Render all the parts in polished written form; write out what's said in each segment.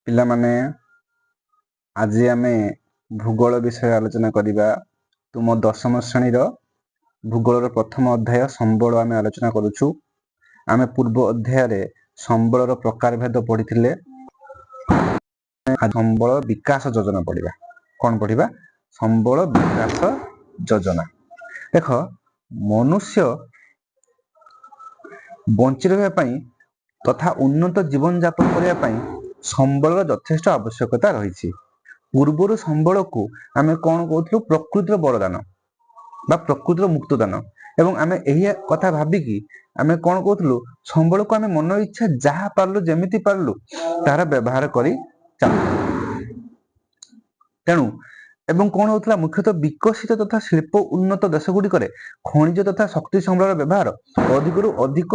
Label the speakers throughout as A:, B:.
A: ପିଲାମାନେ ଆଜି ଆମେ ଭୂଗୋଳ ବିଷୟ ଆଲୋଚନା କରିବା। ତୁମ ଦଶମ ଶ୍ରେଣୀର ଭୂଗୋଳର ପ୍ରଥମ ଅଧ୍ୟାୟ ସମ୍ବଳ ଆମେ ଆଲୋଚନା କରୁଛୁ। ଆମେ ପୂର୍ବ ଅଧ୍ୟାୟରେ ସମ୍ବଳର ପ୍ରକାରଭେଦ ପଢିଥିଲେ। ସମ୍ବଳ ବିକାଶ ଯୋଜନା ପଢିବା। କ'ଣ ପଢିବା? ସମ୍ବଳ ବିକାଶ ଯୋଜନା। ଦେଖ, ମନୁଷ୍ୟ ବଞ୍ଚି ରହିବା ପାଇଁ ତଥା ଉନ୍ନତ ଜୀବନ ଯାପନ କରିବା ପାଇଁ ସମ୍ବଳର ଯଥେଷ୍ଟ ଆବଶ୍ୟକତା ରହିଛି। ପୂର୍ବରୁ ସମ୍ବଳକୁ ଆମେ କ'ଣ କହୁଥିଲୁ? ପ୍ରକୃତିର ବରଦାନ ବା ପ୍ରକୃତିର ମୁକ୍ତଦାନ। ଏବଂ ଆମେ ଏହି କଥା ଭାବିକି ଆମେ କ'ଣ କହୁଥିଲୁ? ସମ୍ବଳକୁ ଆମେ ମନ ଇଚ୍ଛା ଯାହା ପାରିଲୁ ଯେମିତି ପାରିଲୁ ତାହାର ବ୍ୟବହାର କରି ଚାଲୁଥିଲୁ। ତେଣୁ ଏବଂ କ'ଣ ହେଉଥିଲା? ମୁଖ୍ୟତଃ ବିକଶିତ ତଥା ଶିଳ୍ପ ଉନ୍ନତ ଦେଶଗୁଡ଼ିକରେ ଖଣିଜ ତଥା ଶକ୍ତି ସମ୍ବଳର ବ୍ୟବହାର ଅଧିକରୁ ଅଧିକ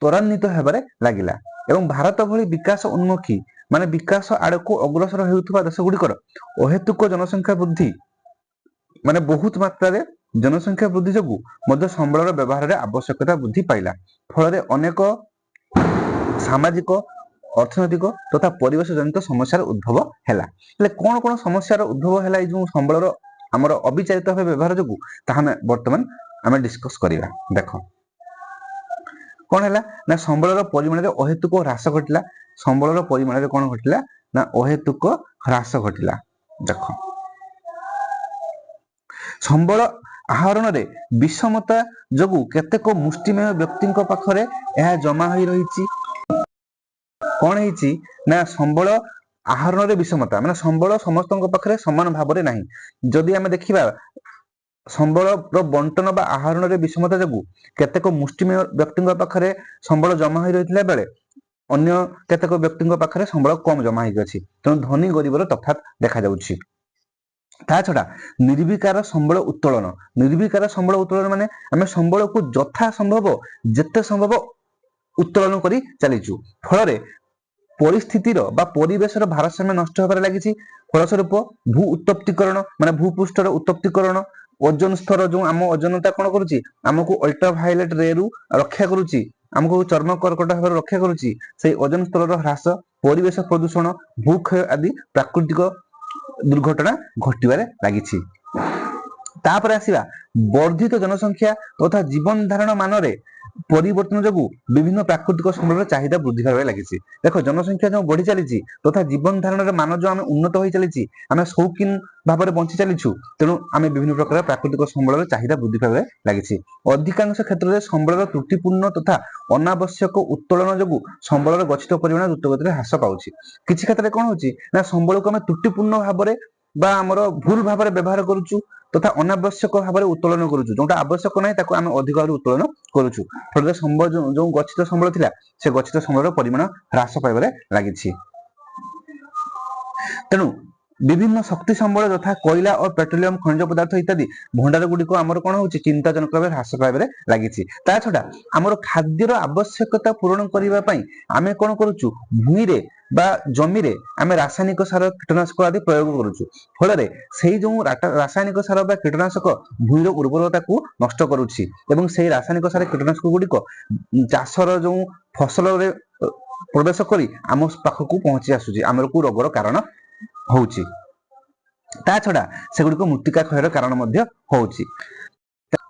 A: ତ୍ୱରାନ୍ୱିତ ହେବାରେ ଲାଗିଲା। ଏବଂ ଭାରତ ଭଳି ବିକାଶ ଉନ୍ମୁଖୀ ମାନେ ବିକାଶ ଆଡ଼କୁ ଅଗ୍ରସର ହେଉଥିବା ଦେଶଗୁଡ଼ିକର ଅହେତୁକ ଜନସଂଖ୍ୟା ବୃଦ୍ଧି ମାନେ ବହୁତ ମାତ୍ରାରେ ଜନସଂଖ୍ୟା ବୃଦ୍ଧି ଯୋଗୁଁ ମଧ୍ୟ ସମ୍ବଳର ବ୍ୟବହାରରେ ଆବଶ୍ୟକତା ବୃଦ୍ଧି ପାଇଲା। ଫଳରେ ଅନେକ ସାମାଜିକ, ଅର୍ଥନୈତିକ ତଥା ପରିବେଶ ଜନିତ ସମସ୍ୟାର ଉଦ୍ଭବ ହେଲା। ହେଲେ କ'ଣ କ'ଣ ସମସ୍ୟାର ଉଦ୍ଭବ ହେଲା ଏଇ ଯେଉଁ ସମ୍ବଳର ଆମର ଅବିଚାରିତ ଭାବେ ବ୍ୟବହାର ଯୋଗୁଁ, ତାହା ଆମେ ବର୍ତ୍ତମାନ ଡିସ୍କସ୍ କରିବା। ଦେଖ, କ'ଣ ହେଲା ନା ସମ୍ବଳର ପରିମାଣରେ ଅହେତୁକ ହ୍ରାସ ଘଟିଲା। ସମ୍ବଳର ପରିମାଣରେ କ'ଣ ଘଟିଲା ନା ଅହେତୁକ ହ୍ରାସ ଘଟିଲା। ଦେଖ, ସମ୍ବଳ ଆହରଣରେ ବିଷମତା ଯୋଗୁଁ କେତେକ ମୁଷ୍ଟିମେୟ ବ୍ୟକ୍ତିଙ୍କ ପାଖରେ ଏହା ଜମା ହୋଇ ରହିଛି। କ'ଣ ହେଇଛି ନା ସମ୍ବଳ ଆହରଣରେ ବିଷମତା ମାନେ ସମ୍ବଳ ସମସ୍ତଙ୍କ ପାଖରେ ସମାନ ଭାବରେ ନାହିଁ। ଯଦି ଆମେ ଦେଖିବା ସମ୍ବଳର ବଣ୍ଟନ ବା ଆହରଣରେ ବିଷମତା ଯୋଗୁଁ କେତେକ ମୁଷ୍ଟିମେୟ ବ୍ୟକ୍ତିଙ୍କ ପାଖରେ ସମ୍ବଳ ଜମା ହୋଇ ରହିଥିଲା ବେଳେ ଅନ୍ୟ କେତେକ ବ୍ୟକ୍ତିଙ୍କ ପାଖରେ ସମ୍ବଳ କମ୍ ଜମା ହେଇକି ଅଛି। ତେଣୁ ଧନୀ ଗରିବର ତଫାତ୍ ଦେଖାଯାଉଛି। ତା ଛଡ଼ା ନିର୍ବିକାର ସମ୍ବଳ ଉତ୍ତୋଳନ। ନିର୍ବିକାର ସମ୍ବଳ ଉତ୍ତୋଳନ ମାନେ ଆମେ ସମ୍ବଳକୁ ଯଥା ସମ୍ଭବ ଯେତେ ସମ୍ଭବ ଉତ୍ତୋଳନ କରି ଚାଲିଛୁ। ଫଳରେ ପରିସ୍ଥିତିର ବା ପରିବେଶର ଭାରସାମ୍ୟ ନଷ୍ଟ ହେବାରେ ଲାଗିଛି। ଫଳସ୍ୱରୂପ ଭୂ ଉତ୍ତପ୍ତିକରଣ ମାନେ ଭୂପୃଷ୍ଠର ଉତ୍ତପ୍ତିକରଣ, ଓଜୋନ ସ୍ତର ଯେଉଁ ଆମ ଓଜନତା କ'ଣ କରୁଛି? ଆମକୁ ଅଲ୍ଟ୍ରାଭାୟୋଲେଟ୍ ରେରୁ ରକ୍ଷା କରୁଛି, ଆମକୁ ଚର୍ମ କର୍କଟ ଭାବରେ ରକ୍ଷା କରୁଛି। ସେଇ ଓଜୋନ ସ୍ତରର ହ୍ରାସ, ପରିବେଶ ପ୍ରଦୂଷଣ, ଭୂକ୍ଷୟ ଆଦି ପ୍ରାକୃତିକ ଦୁର୍ଘଟଣା ଘଟିବାରେ ଲାଗିଛି। ତାପରେ ଆସିବା ବର୍ଦ୍ଧିତ ଜନସଂଖ୍ୟା ତଥା ଜୀବନ ଧାରଣ ମାନରେ ପରିବର୍ତ୍ତନ ଯୋଗୁଁ ବିଭିନ୍ନ ପ୍ରାକୃତିକ ସମ୍ବଳର ଚାହିଦା ବୃଦ୍ଧି ପାଇବାରେ ଲାଗିଛି। ଦେଖ, ଜନସଂଖ୍ୟା ଯେଉଁ ବଢି ଚାଲିଛି ତଥା ଜୀବନ ଧାରଣର ମାନ ଯେଉଁ ଆମେ ଉନ୍ନତ ହୋଇ ଚାଲିଛି, ଆମେ ସୌଖିନ ଭାବରେ ବଞ୍ଚି ଚାଲିଛୁ। ତେଣୁ ଆମେ ବିଭିନ୍ନ ପ୍ରକାର ପ୍ରାକୃତିକ ସମ୍ବଳର ଚାହିଦା ବୃଦ୍ଧି ପାଇବାରେ ଲାଗିଛି। ଅଧିକାଂଶ କ୍ଷେତ୍ରରେ ସମ୍ବଳର ତ୍ରୁଟିପୂର୍ଣ୍ଣ ତଥା ଅନାବଶ୍ୟକ ଉତ୍ତୋଳନ ଯୋଗୁଁ ସମ୍ବଳର ଗଚ୍ଛିତ ପରିମାଣ ଦ୍ରୁତଗତିରେ ହ୍ରାସ ପାଉଛି। କିଛି କ୍ଷେତ୍ରରେ କ'ଣ ହେଉଛି ନା ସମ୍ବଳକୁ ଆମେ ତ୍ରୁଟିପୂର୍ଣ୍ଣ ଭାବରେ ବା ଆମର ଭୁଲ ଭାବରେ ବ୍ୟବହାର କରୁଛୁ ତଥା ଅନାବଶ୍ୟକ ଭାବରେ ଉତ୍ତୋଳନ କରୁଛୁ। ଯୋଉଟା ଆବଶ୍ୟକ ନାହିଁ ତାକୁ ଆମେ ଅଧିକ ଭାବରେ ଉତ୍ତୋଳନ କରୁଛୁ। ଫଳରେ ସମ୍ବଳ ଯେଉଁ ଗଚ୍ଛିତ ସମ୍ବଳ ଥିଲା ସେ ଗଚ୍ଛିତ ସମ୍ବଳର ପରିମାଣ ହ୍ରାସ ପାଇବାରେ ଲାଗିଛି। ତେଣୁ ବିଭିନ୍ନ ଶକ୍ତି ସମ୍ବଳ ଯଥା କୋଇଲା ଓ ପେଟ୍ରୋଲିୟମ ଖଣିଜ ପଦାର୍ଥ ଇତ୍ୟାଦି ଭଣ୍ଡାର ଗୁଡ଼ିକ ଆମର କ'ଣ ହେଉଛି? ଚିନ୍ତାଜନକ ଭାବେ ହ୍ରାସ ପାଇବାରେ ଲାଗିଛି। ତା ଛଡ଼ା ଆମର ଖାଦ୍ୟର ଆବଶ୍ୟକତା ପୂରଣ କରିବା ପାଇଁ ଆମେ କ'ଣ କରୁଛୁ? ଭୂଇଁରେ ବା ଜମିରେ ଆମେ ରାସାୟନିକ ସାର, କୀଟନାଶକ ଆଦି ପ୍ରୟୋଗ କରୁଛୁ। ଫଳରେ ସେଇ ଯେଉଁ ରାସାୟନିକ ସାର ବା କୀଟନାଶକ ଭୂଇଁର ଉର୍ବରତାକୁ ନଷ୍ଟ କରୁଛି ଏବଂ ସେଇ ରାସାୟନିକ ସାର, କୀଟନାଶକ ଗୁଡ଼ିକ ଚାଷର ଯେଉଁ ଫସଲରେ ପ୍ରବେଶ କରି ଆମ ପାଖକୁ ପହଞ୍ଚି ଆସୁଛି, ଆମକୁ ରୋଗର କାରଣ ହଉଛି। ତା ଛଡ଼ା ସେଗୁଡ଼ିକ ମୃତ୍ତିକା କ୍ଷୟର କାରଣ ମଧ୍ୟ ହଉଛି।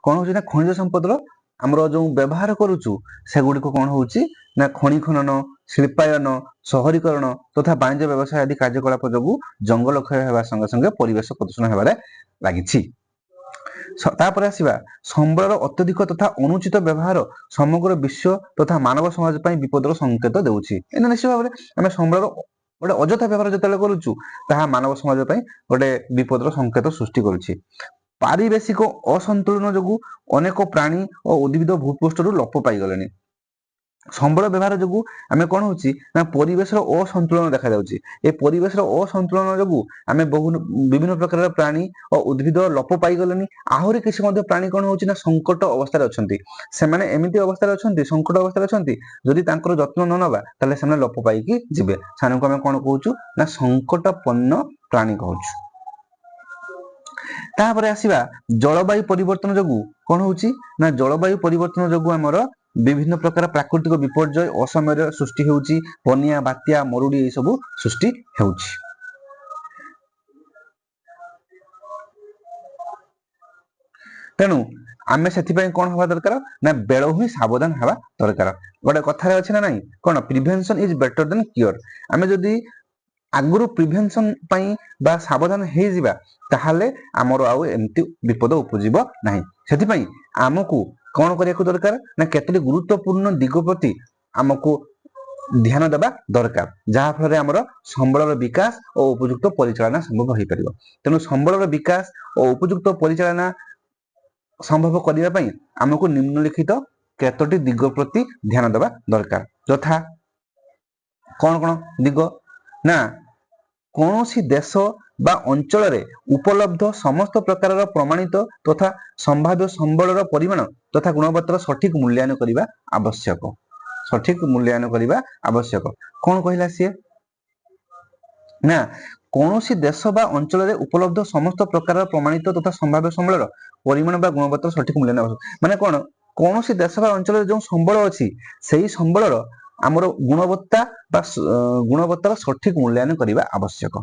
A: କ'ଣ ହଉଛି ନା ଖଣିଜ ସମ୍ପଦର ଆମର ଯେଉଁ ବ୍ୟବହାର କରୁଛୁ ସେଗୁଡ଼ିକ କ'ଣ ହଉଛି ନା ଖଣି ଖନନ, ଶିଳ୍ପାୟନ, ସହରୀକରଣ ତଥା ବାଣିଜ୍ୟ ବ୍ୟବସାୟ ଆଦି କାର୍ଯ୍ୟକଳାପ ଯୋଗୁଁ ଜଙ୍ଗଲ କ୍ଷୟ ହେବା ସଙ୍ଗେ ସଙ୍ଗେ ପରିବେଶ ପ୍ରଦୂଷଣ ହେବାରେ ଲାଗିଛି। ତାପରେ ଆସିବା ସମ୍ବଳର ଅତ୍ୟଧିକ ତଥା ଅନୁଚିତ ବ୍ୟବହାର ସମଗ୍ର ବିଶ୍ୱ ତଥା ମାନବ ସମାଜ ପାଇଁ ବିପଦର ସଂକେତ ଦେଉଛି। ଏଇଟା ନିଶ୍ଚିତ ଭାବରେ ଆମେ ସମ୍ବଳର ଗୋଟେ ଅଯଥା ବ୍ୟବହାର ଯେତେବେଳେ କରୁଛୁ ତାହା ମାନବ ସମାଜ ପାଇଁ ଗୋଟେ ବିପଦର ସଂକେତ ସୃଷ୍ଟି କରୁଛି। ପାରିବେଶିକ ଅସନ୍ତୁଳନ ଯୋଗୁଁ ଅନେକ ପ୍ରାଣୀ ଓ ଉଦ୍ଭିଦ ଭୂପୃଷ୍ଠରୁ ଲୋପ ପାଇଗଲେଣି। ସମ୍ବଳ ବ୍ୟବହାର ଯୋଗୁଁ ଆମେ କ'ଣ ହେଉଛି ନା ପରିବେଶର ଅସନ୍ତୁଳନ ଦେଖାଯାଉଛି। ଏ ପରିବେଶର ଅସନ୍ତୁଳନ ଯୋଗୁଁ ଆମେ ବିଭିନ୍ନ ପ୍ରକାରର ପ୍ରାଣୀ ଓ ଉଦ୍ଭିଦ ଲୋପ ପାଇଗଲେଣି। ଆହୁରି କିଛି ମଧ୍ୟ ପ୍ରାଣୀ କ'ଣ ହେଉଛି ନା ସଙ୍କଟ ଅବସ୍ଥାରେ ଅଛନ୍ତି। ସେମାନେ ଏମିତି ଅବସ୍ଥାରେ ଅଛନ୍ତି, ସଙ୍କଟ ଅବସ୍ଥାରେ ଅଛନ୍ତି, ଯଦି ତାଙ୍କର ଯତ୍ନ ନ ନେବା ତାହେଲେ ସେମାନେ ଲୋପ ପାଇକି ଯିବେ। ସେମାନଙ୍କୁ ଆମେ କ'ଣ କହୁଛୁ ନା ସଙ୍କଟପନ୍ନ ପ୍ରାଣୀ କହୁଛୁ। ତାପରେ ଆସିବା ଜଳବାୟୁ ପରିବର୍ତ୍ତନ ଯୋଗୁଁ କ'ଣ ହେଉଛି ନା ଜଳବାୟୁ ପରିବର୍ତ୍ତନ ଯୋଗୁଁ ଆମର ବିଭିନ୍ନ ପ୍ରକାର ପ୍ରାକୃତିକ ବିପର୍ଯ୍ୟୟ ଅସମୟରେ ସୃଷ୍ଟି ହେଉଛି, ବନ୍ୟା, ବାତ୍ୟା, ମରୁଡ଼ି ଏଇ ସବୁ ସୃଷ୍ଟି ହେଉଛି। ତେଣୁ ଆମେ ସେଥିପାଇଁ କଣ ହବା ଦରକାର ନା ବେଳୁ ହିଁ ସାବଧାନ ହେବା ଦରକାର। ଗୋଟେ କଥାରେ ଅଛି ନା ନାହିଁ କଣ ପ୍ରିଭେନ୍ସନ ଇଜ ବେଟର ଦେନ୍ କ୍ୟୁର। ଆମେ ଯଦି ଆଗରୁ ପ୍ରିଭେନ୍ସନ ପାଇଁ ବା ସାବଧାନ ହେଇଯିବା ତାହେଲେ ଆମର ଆଉ ଏମିତି ବିପଦ ଉପୁଜିବ ନାହିଁ। ସେଥିପାଇଁ ଆମକୁ କଣ କରିବାକୁ ଦରକାର ନା କେତୋଟି ଗୁରୁତ୍ୱପୂର୍ଣ୍ଣ ଦିଗ ପ୍ରତି ଆମକୁ ଧ୍ୟାନ ଦେବା ଦରକାର, ଯାହା ଫଳରେ ଆମର ସମ୍ବଳର ବିକାଶ ଓ ଉପଯୁକ୍ତ ପରିଚାଳନା ସମ୍ଭବ ହୋଇପାରିବ। ତେଣୁ ସମ୍ବଳର ବିକାଶ ଓ ଉପଯୁକ୍ତ ପରିଚାଳନା ସମ୍ଭବ କରିବା ପାଇଁ ଆମକୁ ନିମ୍ନଲିଖିତ କେତୋଟି ଦିଗ ପ୍ରତି ଧ୍ୟାନ ଦେବା ଦରକାର। ଯଥା କଣ କଣ ଦିଗ ନା କୌଣସି ଦେଶ ବା ଅଞ୍ଚଳରେ ଉପଲବ୍ଧ ସମସ୍ତ ପ୍ରକାରର ପ୍ରମାଣିତ ତଥା ସମ୍ଭାବ୍ୟ ସମ୍ବଳର ପରିମାଣ ତଥା ଗୁଣବତ୍ତାର ସଠିକ ମୂଲ୍ୟାୟନ କରିବା ଆବଶ୍ୟକ। ସଠିକ ମୂଲ୍ୟାୟନ କରିବା ଆବଶ୍ୟକ। କଣ କହିଲା ସିଏ ନା କୌଣସି ଦେଶ ବା ଅଞ୍ଚଳରେ ଉପଲବ୍ଧ ସମସ୍ତ ପ୍ରକାରର ପ୍ରମାଣିତ ତଥା ସମ୍ଭାବ୍ୟ ସମ୍ବଳର ପରିମାଣ ବା ଗୁଣବତ୍ତାର ସଠିକ ମୂଲ୍ୟାୟନ ଆବଶ୍ୟକ। ମାନେ କଣ କୌଣସି ଦେଶ ବା ଅଞ୍ଚଳରେ ଯେଉଁ ସମ୍ବଳ ଅଛି ସେହି ସମ୍ବଳର ଆମର ଗୁଣବତ୍ତାର ସଠିକ ମୂଲ୍ୟାୟନ କରିବା ଆବଶ୍ୟକ।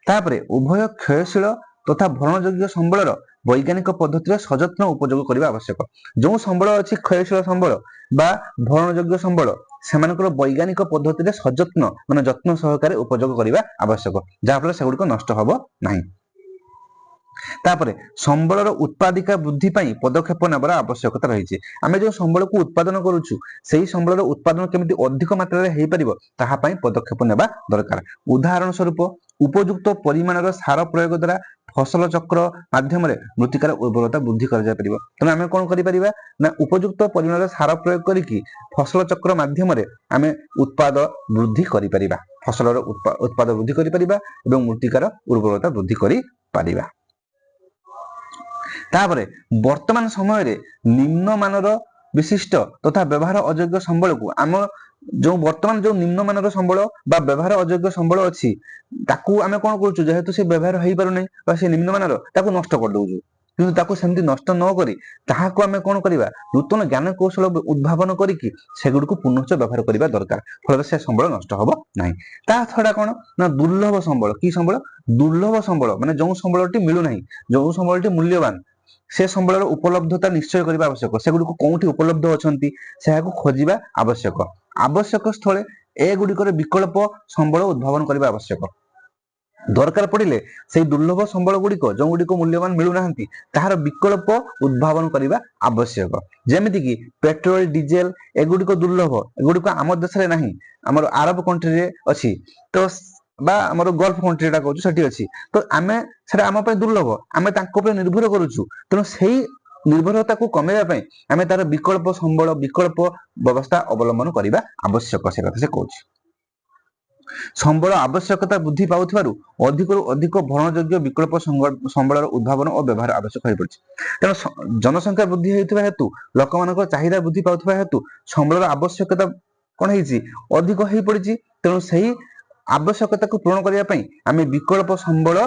A: ତାପରେ ଉଭୟ କ୍ଷୟଶୀଳ ତଥା ଭରଣଯୋଗ୍ୟ ସମ୍ବଳର ବୈଜ୍ଞାନିକ ପଦ୍ଧତିରେ ସଯତ୍ନ ଉପଯୋଗ କରିବା ଆବଶ୍ୟକ। ଯେଉଁ ସମ୍ବଳ ଅଛି କ୍ଷୟଶୀଳ ସମ୍ବଳ ବା ଭରଣଯୋଗ୍ୟ ସମ୍ବଳ ସେମାନଙ୍କର ବୈଜ୍ଞାନିକ ପଦ୍ଧତିରେ ସଯତ୍ନ ମାନେ ଯତ୍ନ ସହକାରେ ଉପଯୋଗ କରିବା ଆବଶ୍ୟକ, ଯାହାଫଳରେ ସେଗୁଡ଼ିକ ନଷ୍ଟ ହେବ ନାହିଁ। ତାପରେ ସମ୍ବଳର ଉତ୍ପାଦିକା ବୃଦ୍ଧି ପାଇଁ ପଦକ୍ଷେପ ନେବାର ଆବଶ୍ୟକତା ରହିଛି। ଆମେ ଯେଉଁ ସମ୍ବଳକୁ ଉତ୍ପାଦନ କରୁଛୁ ସେହି ସମ୍ବଳର ଉତ୍ପାଦନ କେମିତି ଅଧିକ ମାତ୍ରାରେ ହେଇପାରିବ ତାହା ପାଇଁ ପଦକ୍ଷେପ ନେବା ଦରକାର। ଉଦାହରଣ ସ୍ୱରୂପ ଉପଯୁକ୍ତ ପରିମାଣର ସାର ପ୍ରୟୋଗ ଦ୍ୱାରା ଫସଲ ଚକ୍ର ମାଧ୍ୟମରେ ମୃତ୍ତିକାର ଉର୍ବରତା ବୃଦ୍ଧି କରାଯାଇପାରିବ। ତେଣୁ ଆମେ କଣ କରିପାରିବା ନା ଉପଯୁକ୍ତ ପରିମାଣର ସାର ପ୍ରୟୋଗ କରିକି ଫସଲ ଚକ୍ର ମାଧ୍ୟମରେ ଆମେ ଉତ୍ପାଦ ବୃଦ୍ଧି କରିପାରିବା, ଫସଲର ଉତ୍ପାଦ ବୃଦ୍ଧି କରିପାରିବା ଏବଂ ମୃତ୍ତିକାର ଉର୍ବରତା ବୃଦ୍ଧି କରିପାରିବା। ତାପରେ ବର୍ତ୍ତମାନ ସମୟରେ ନିମ୍ନମାନର ବିଶିଷ୍ଟ ତଥା ବ୍ୟବହାର ଅଯୋଗ୍ୟ ସମ୍ବଳକୁ ବର୍ତ୍ତମାନ ଯେଉଁ ନିମ୍ନମାନର ସମ୍ବଳ ବା ବ୍ୟବହାର ଅଯୋଗ୍ୟ ସମ୍ବଳ ଅଛି ତାକୁ ଆମେ କଣ କରୁଛୁ ଯେହେତୁ ସେ ବ୍ୟବହାର ହେଇପାରୁନାହିଁ ବା ସେ ନିମ୍ନମାନର ତାକୁ ନଷ୍ଟ କରିଦଉଛୁ। କିନ୍ତୁ ତାକୁ ସେମିତି ନଷ୍ଟ ନ କରି ତାହାକୁ ଆମେ କଣ କରିବା ନୂତନ ଜ୍ଞାନ କୌଶଳ ଉଦ୍ଭାବନ କରିକି ସେଗୁଡ଼ିକୁ ପୁନଶ୍ଚ ବ୍ୟବହାର କରିବା ଦରକାର, ଫଳରେ ସେ ସମ୍ବଳ ନଷ୍ଟ ହେବ ନାହିଁ। ତା ଛଡା କଣ ନା ଦୁର୍ଲଭ ସମ୍ବଳ। କି ସମ୍ବଳ? ଦୁର୍ଲଭ ସମ୍ବଳ ମାନେ ଯେଉଁ ସମ୍ବଳଟି ମିଳୁନାହିଁ, ଯେଉଁ ସମ୍ବଳଟି ମୂଲ୍ୟବାନ ସେ ସମ୍ବଳର ଉପଲବ୍ଧତା ନିଶ୍ଚୟ କରିବା ଆବଶ୍ୟକ। ସେଗୁଡ଼ିକୁ କୋଉଠି ଉପଲବ୍ଧ ଅଛନ୍ତି ସେହାକୁ ଖୋଜିବା ଆବଶ୍ୟକ। ଆବଶ୍ୟକ ସ୍ଥଳେ ଏଗୁଡ଼ିକର ବିକଳ୍ପ ସମ୍ବଳ ଉଦ୍ଭାବନ କରିବା ଆବଶ୍ୟକ। ଦରକାର ପଡ଼ିଲେ ସେହି ଦୁର୍ଲଭ ସମ୍ବଳ ଗୁଡ଼ିକ ଯେଉଁଗୁଡ଼ିକ ମୂଲ୍ୟବାନ ମିଳୁନାହାନ୍ତି ତାହାର ବିକଳ୍ପ ଉଦ୍ଭାବନ କରିବା ଆବଶ୍ୟକ। ଯେମିତିକି ପେଟ୍ରୋଲ, ଡିଜେଲ ଏଗୁଡ଼ିକ ଦୁର୍ଲଭ, ଏଗୁଡ଼ିକ ଆମ ଦେଶରେ ନାହିଁ, ଆମର ଆରବ କଣ୍ଟ୍ରିରେ ଅଛି ତ ବା ଆମର ଗଲ୍ଫ କଣ୍ଟ୍ରି ଟା କହୁଛୁ ସେଠି ଅଛି, ତ ଆମେ ସେଟା ଆମ ପାଇଁ ଦୁର୍ଲଭ, ଆମେ ତାଙ୍କ ଉପରେ ନିର୍ଭର କରୁଛୁ। ତେଣୁ ସେଇ ନିର୍ଭରତାକୁ କମେଇବା ପାଇଁ ଆମେ ତାର ବିକଳ୍ପ ସମ୍ବଳ ବିକଳ୍ପ ବ୍ୟବସ୍ଥା ଅବଲମ୍ବନ କରିବା ଆବଶ୍ୟକ। ସେ କଥା ସେ କହୁଛି। ସମ୍ବଳ ଆବଶ୍ୟକତା ବୃଦ୍ଧି ପାଉଥିବାରୁ ଅଧିକରୁ ଅଧିକ ଭରଣଯୋଗ୍ୟ ବିକଳ୍ପ ସମ୍ବଳର ଉଦ୍ଭାବନ ଓ ବ୍ୟବହାର ଆବଶ୍ୟକ ହୋଇପଡିଛି। ତେଣୁ ଜନସଂଖ୍ୟା ବୃଦ୍ଧି ହେଉଥିବା ହେତୁ ଲୋକମାନଙ୍କ ଚାହିଦା ବୃଦ୍ଧି ପାଉଥିବା ହେତୁ ସମ୍ବଳର ଆବଶ୍ୟକତା କଣ ହେଇଛି ଅଧିକ ହେଇପଡିଛି। ତେଣୁ ସେହି ଆବଶ୍ୟକତାକୁ ପୂରଣ କରିବା ପାଇଁ ଆମେ ବିକଳ୍ପ ସମ୍ବଳ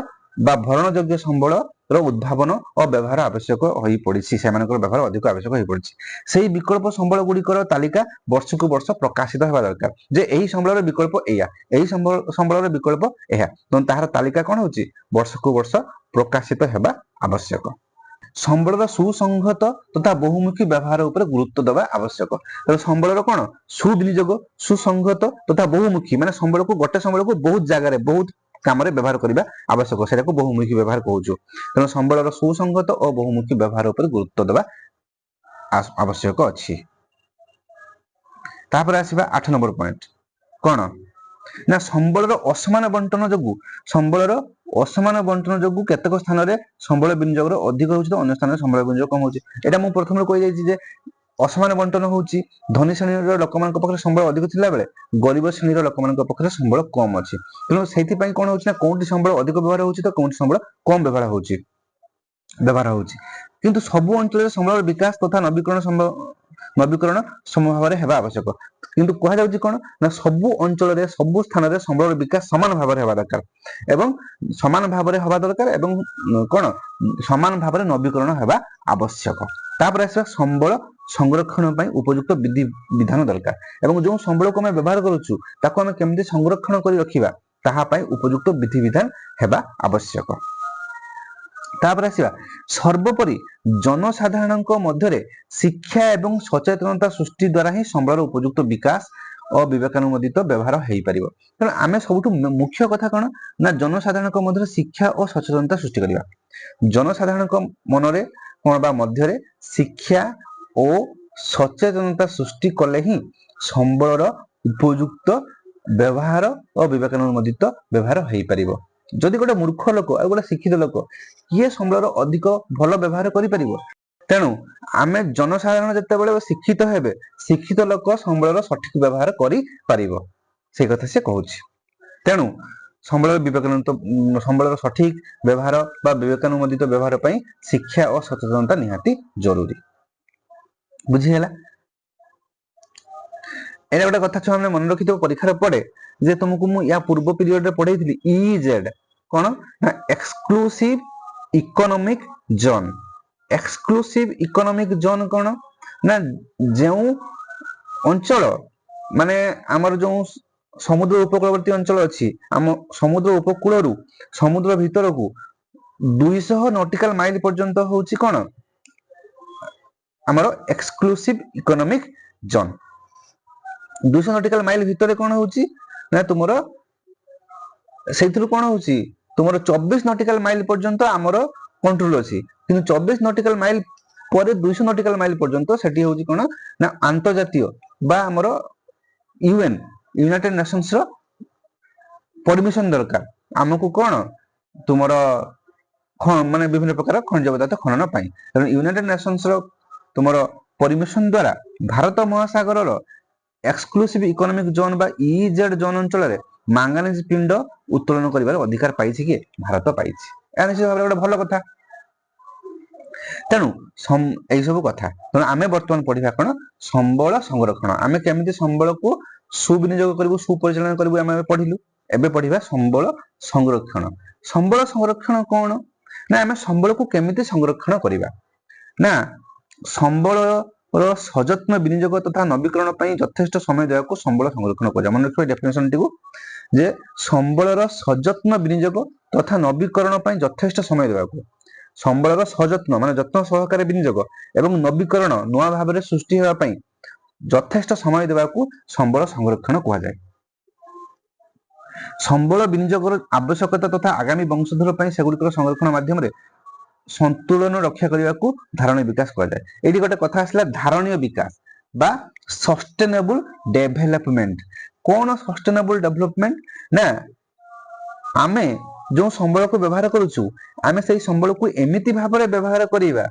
A: ବା ଭରଣଯୋଗ୍ୟ ସମ୍ବଳର ଉଦ୍ଭାବନ ଓ ବ୍ୟବହାର ଆବଶ୍ୟକ ହୋଇପଡିଛି। ସେମାନଙ୍କର ବ୍ୟବହାର ଅଧିକ ଆବଶ୍ୟକ ହୋଇପଡିଛି। ସେହି ବିକଳ୍ପ ସମ୍ବଳ ଗୁଡ଼ିକର ତାଲିକା ବର୍ଷକୁ ବର୍ଷ ପ୍ରକାଶିତ ହେବା ଦରକାର ଯେ ଏହି ସମ୍ବଳର ବିକଳ୍ପ ଏଇଆ, ଏହି ସମ୍ବଳର ବିକଳ୍ପ ଏହା। ତେଣୁ ତାହାର ତାଲିକା କଣ ହଉଛି ବର୍ଷକୁ ବର୍ଷ ପ୍ରକାଶିତ ହେବା ଆବଶ୍ୟକ। ସମ୍ବଳର ସୁସଂହତ ତଥା ବହୁମୁଖୀ ବ୍ୟବହାର ଉପରେ ଗୁରୁତ୍ୱ ଦେବା ଆବଶ୍ୟକ। ତେଣୁ ସମ୍ବଳର କଣ ସୁବିନିଯୋଗ, ସୁସଂହତ ତଥା ବହୁମୁଖୀ ମାନେ ଗୋଟେ ସମ୍ବଳକୁ ବହୁତ ଜାଗାରେ ବହୁତ କାମରେ ବ୍ୟବହାର କରିବା ଆବଶ୍ୟକ, ସେଟାକୁ ବହୁମୁଖୀ ବ୍ୟବହାର କହୁଛୁ। ତେଣୁ ସମ୍ବଳର ସୁସଂହତ ଓ ବହୁମୁଖୀ ବ୍ୟବହାର ଉପରେ ଗୁରୁତ୍ୱ ଦେବା ଆବଶ୍ୟକ ଅଛି। ତାପରେ ଆସିବା 8 ନମ୍ବର ପଏଣ୍ଟ। କଣ ନା ସମ୍ବଳର ଅସମାନ ବଣ୍ଟନ ଯୋଗୁଁ କେତେକ ସ୍ଥାନରେ ସମ୍ବଳ ବିନିଯୋଗର ଅଧିକ ହେଉଛି ତ ଅନ୍ୟ ସ୍ଥାନରେ ସମ୍ବଳ ବିନିଯୋଗ କମ ହେଉଛି। ଏଇଟା ମୁଁ ପ୍ରଥମେ କହିଯାଇଛି ଯେ ଅସମାନ ବଣ୍ଟନ ହେଉଛି ଧନୀ ଶ୍ରେଣୀର ଲୋକମାନଙ୍କ ପାଖରେ ସମ୍ବଳ ଅଧିକ ଥିଲା ବେଳେ ଗରିବ ଶ୍ରେଣୀର ଲୋକମାନଙ୍କ ପାଖରେ ସମ୍ବଳ କମ ଅଛି। ତେଣୁ ସେଇଥିପାଇଁ କଣ ହଉଛି ନା କୋଉଠି ସମ୍ବଳ ଅଧିକ ବ୍ୟବହାର ହଉଛି ତ କୋଉଠି ସମ୍ବଳ କମ ବ୍ୟବହାର ହଉଛି। କିନ୍ତୁ ସବୁ ଅଞ୍ଚଳରେ ସମ୍ବଳର ବିକାଶ ତଥା ନବୀକରଣ ସମଭାବରେ ହେବା ଆବଶ୍ୟକ। କିନ୍ତୁ କୁହାଯାଉଛି କଣ ନା ସବୁ ଅଞ୍ଚଳରେ ସବୁ ସ୍ଥାନରେ ସମ୍ବଳର ବିକାଶ ସମାନ ଭାବରେ ହେବା ଦରକାର ଏବଂ ସମାନ ଭାବରେ ନବୀକରଣ ହେବା ଆବଶ୍ୟକ। ତାପରେ ଆସିବା ସମ୍ବଳ ସଂରକ୍ଷଣ ପାଇଁ ଉପଯୁକ୍ତ ବିଧି ବିଧାନ ଦରକାର ଏବଂ ଯେଉଁ ସମ୍ବଳକୁ ଆମେ ବ୍ୟବହାର କରୁଛୁ ତାକୁ ଆମେ କେମିତି ସଂରକ୍ଷଣ କରି ରଖିବା ତାହା ପାଇଁ ଉପଯୁକ୍ତ ବିଧି ବିଧାନ ହେବା ଆବଶ୍ୟକ। ତାପରେ ଆସିବା ସର୍ବୋପରି ଜନସାଧାରଣଙ୍କ ମଧ୍ୟରେ ଶିକ୍ଷା ଏବଂ ସଚେତନତା ସୃଷ୍ଟି ଦ୍ୱାରା ହିଁ ସମ୍ବଳର ଉପଯୁକ୍ତ ବିକାଶ ଓ ବିବେକାନୁମୋଦିତ ବ୍ୟବହାର ହେଇପାରିବ। ତେଣୁ ଆମେ ସବୁଠୁ ମୁଖ୍ୟ କଥା କଣ ନା ଜନସାଧାରଣଙ୍କ ମଧ୍ୟରେ ଶିକ୍ଷା ଓ ସଚେତନତା ସୃଷ୍ଟି କରିବା। ଜନସାଧାରଣଙ୍କ ମନରେ କଣ ବା ମଧ୍ୟରେ ଶିକ୍ଷା ଓ ସଚେତନତା ସୃଷ୍ଟି କଲେ ହିଁ ସମ୍ବଳର ଉପଯୁକ୍ତ ବ୍ୟବହାର ଓ ବିବେକାନୁମୋଦିତ ବ୍ୟବହାର ହେଇପାରିବ। ଯଦି ଗୋଟେ ମୂର୍ଖ ଲୋକ ଆଉ ଗୋଟେ ଶିକ୍ଷିତ ଲୋକ କିଏ ସମ୍ବଳର ଅଧିକ ଭଲ ବ୍ୟବହାର କରିପାରିବ? ତେଣୁ ଆମେ ଜନସାଧାରଣ ଯେତେବେଳେ ଶିକ୍ଷିତ ହେବେ ଶିକ୍ଷିତ ଲୋକ ସମ୍ବଳର ସଠିକ ବ୍ୟବହାର କରିପାରିବ ସେଇ କଥା ସେ କହୁଛି। ତେଣୁ ସମ୍ବଳର ସଠିକ ବ୍ୟବହାର ବା ବିବେକାନୁମୋଦିତ ବ୍ୟବହାର ପାଇଁ ଶିକ୍ଷା ଓ ସଚେତନତା ନିହାତି ଜରୁରୀ। ବୁଝିହେଲା? ଏଇଟା ଗୋଟେ କଥା ଛୁଆମାନେ ମନେ ରଖିଥିବ ପରୀକ୍ଷାରେ ପଡେ ଯେ ତୁମକୁ ମୁଁ ୟା ପୂର୍ବ ପିରିୟଡରେ ପଢେଇଥିଲି ଇଜେଡ କଣ ନା exclusive economic zone. Exclusive economic zone କଣ ନା ଯେଉଁ ଅଞ୍ଚଳ ମାନେ ଆମର ଯେଉଁ ସମୁଦ୍ର ଉପକୂଳବର୍ତ୍ତୀ ଅଞ୍ଚଳ ଅଛି ଆମ ସମୁଦ୍ର ଉପକୂଳରୁ ସମୁଦ୍ର ଭିତରକୁ 200 ନଟିକାଲ ମାଇଲ ପର୍ଯ୍ୟନ୍ତ ହଉଛି କଣ ଆମର exclusive economic zone. 200 nautical mile ଭିତରେ କଣ ହଉଛି ନା ତୁମର ସେଇଥିରୁ କଣ ହଉଛି ତୁମର 24 ନଟିକାଲ ମାଇଲ ପର୍ଯ୍ୟନ୍ତ ଆମର କଣ୍ଟ୍ରୋଲ ଅଛି କିନ୍ତୁ 24 ନଟିକାଲ ମାଇଲ ପରେ 200 ନଟିକାଲ ମାଇଲ ପର୍ଯ୍ୟନ୍ତ ସେଠି ହଉଛି କଣ ନା ଆନ୍ତର୍ଜାତୀୟ ବା ଆମର ୟୁନାଇଟେଡ ନେସନ୍ସ ର ପରମିଶନ ଦରକାର ଆମକୁ କଣ ତୁମର ମାନେ ବିଭିନ୍ନ ପ୍ରକାର ଖଣିଜ ପଦାର୍ଥ ଖନନ ପାଇଁ। ତେଣୁ ୟୁନାଇଟେଡ ନେସନ୍ସ ର ତୁମର ପରମିଶନ ଦ୍ୱାରା ଭାରତ ମହାସାଗରର ଏକ୍ସକ୍ଲୁସିଭ ଇକୋନୋମିକ ଜୋନ ବା ଇଜେଡ ଜୋନ ଅଞ୍ଚଳରେ ମାଙ୍ଗାନିଜ ପିଣ୍ଡ ଉତ୍ତୋଳନ କରିବାର ଅଧିକାର ପାଇଛି କିଏ? ଭାରତ ପାଇଛି। ଏହା ନିଶ୍ଚିତ ଭାବରେ ଗୋଟେ ଭଲ କଥା। ତେଣୁ ଏଇ ସବୁ କଥା ତେଣୁ ଆମେ ବର୍ତ୍ତମାନ ପଢିବା କଣ ସମ୍ବଳ ସଂରକ୍ଷଣ। ଆମେ କେମିତି ସମ୍ବଳକୁ ସୁବିନିଯୋଗ କରିବୁ ସୁପରିଚାଳନା କରିବୁ ଆମେ ପଢିଲୁ। ଏବେ ପଢିବା ସମ୍ବଳ ସଂରକ୍ଷଣ। ସମ୍ବଳ ସଂରକ୍ଷଣ କଣ ନା ଆମେ ସମ୍ବଳକୁ କେମିତି ସଂରକ୍ଷଣ କରିବା ନା ସମ୍ବଳର ସଯତ୍ନ ବିନିଯୋଗ ତଥା ନବୀକରଣ ପାଇଁ ଯଥେଷ୍ଟ ସମୟ ଦେବାକୁ ସମ୍ବଳ ସଂରକ୍ଷଣ କରିବା। ମନେ ରଖିବା ଡେଫିନେସନଟିକୁ ଯେ ସମ୍ବଳର ସଯତ୍ନ ବିନିଯୋଗ ତଥା ନବୀକରଣ ପାଇଁ ଯଥେଷ୍ଟ ସମୟ ଦେବାକୁ। ସମ୍ବଳର ସଯତ୍ନ ମାନେ ଯତ୍ନ ସହକାରେ ବିନିଯୋଗ ଏବଂ ନବୀକରଣ ନୂଆ ଭାବରେ ସୃଷ୍ଟି ହେବା ପାଇଁ ଯଥେଷ୍ଟ ସମୟ ଦେବାକୁ ସମ୍ବଳ ସଂରକ୍ଷଣ କୁହାଯାଏ। ସମ୍ବଳ ବିନିଯୋଗର ଆବଶ୍ୟକତା ତଥା ଆଗାମୀ ବଂଶଧର ପାଇଁ ସେଗୁଡ଼ିକର ସଂରକ୍ଷଣ ମାଧ୍ୟମରେ ସନ୍ତୁଳନ ରକ୍ଷା କରିବାକୁ ଧାରଣୀୟ ବିକାଶ କୁହାଯାଏ। ଏଇଠି ଗୋଟେ କଥା ଆସିଲା ଧାରଣୀୟ ବିକାଶ ବା ସଷ୍ଟେନେବୁଲ ଡେଭଲପମେଣ୍ଟ। କଣ ସଷ୍ଟେନେବୁଲ ଡେଭଲପମେଣ୍ଟ ନା ଆମେ ଯେଉଁ ସମ୍ବଳକୁ ବ୍ୟବହାର କରୁଛୁ ଆମେ ସେଇ ସମ୍ବଳକୁ ଏମିତି ଭାବରେ ବ୍ୟବହାର କରିବା